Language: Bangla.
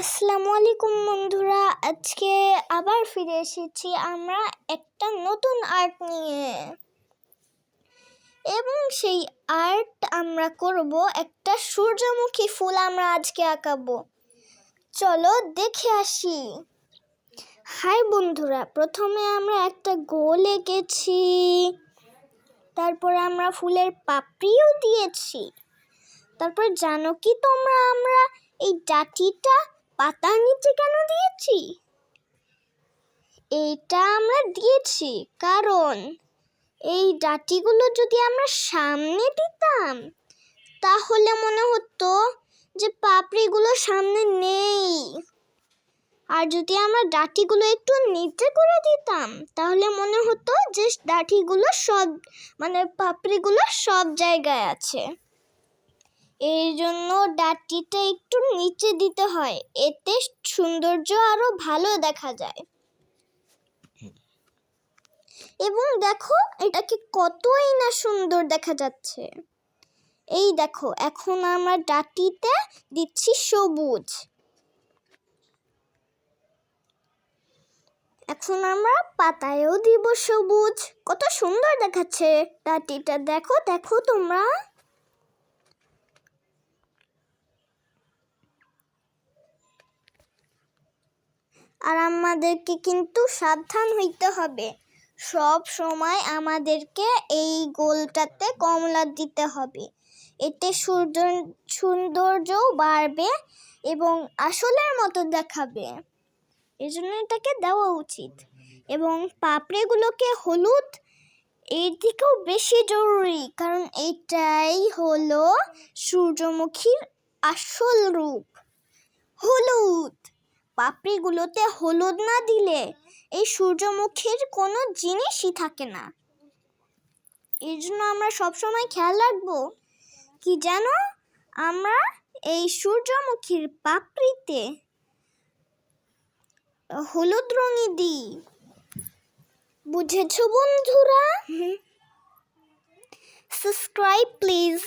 আসসালামু আলাইকুম বন্ধুরা, আজকে আবার ফিরে এসেছি আমরা একটা নতুন আর্ট নিয়ে। এবং সেই আর্ট আমরা করব একটা সূর্যমুখী ফুল আমরা আজকে আঁকাবো। চলো দেখে আসি। হাই বন্ধুরা, প্রথমে আমরা একটা গোল এঁকেছি, তারপর আমরা ফুলের পাপড়িও দিয়েছি। তারপর জানো কি তোমরা, আমরা এই ডাঁটিটা পাতার নিচে কেন দিয়েছি? এইটা আমরা দিয়েছি কারণ এই ডাঁটিগুলো যদি আমরা সামনে দিতাম তাহলে মনে হতো যে পাপড়িগুলো সামনে নেই, আর যদি আমরা ডাঁটিগুলো একটু নিচে করে দিতাম তাহলে মনে হতো যে ডাঁটিগুলো সব পাপড়িগুলো সব জায়গায় আছে। এই জন্য ডাঁটিটা একটু নিচে দিতে হয়, এতে সৌন্দর্য আরো ভালো দেখা যায়। এবং দেখো এটাকে কতই না সুন্দর দেখা যাচ্ছে। এই দেখো, এখন আমরা ডাঁটিতে দিচ্ছি সবুজ। এখন আমরা পাতায়ও দিব সবুজ। কত সুন্দর দেখাচ্ছে ডাঁটিটা, দেখো দেখো তোমরা। আর আমাদেরকে কিন্তু সাবধান হইতে হবে, সব সময় আমাদেরকে এই গোলটাতে কমলা দিতে হবে, এতে সৌন্দর্যও বাড়বে এবং আসলের মতো দেখাবে। এই জন্য এটাকে দেওয়া উচিত। এবং পাপড়িগুলোকে হলুদ এর দিকেও বেশি জরুরি, কারণ এটাই হলো সূর্যমুখীর আসল রূপ, হলুদ। পাপড়িগুলোতে হলুদ না দিলে এই সূর্যমুখীর কোনো জিনিসই থাকে না। এর জন্য আমরা সবসময় খেয়াল রাখবো কি জানো, আমরা এই সূর্যমুখীর পাপড়িতে হলুদ রঙই দিই। বুঝেছো বন্ধুরা? Subscribe please.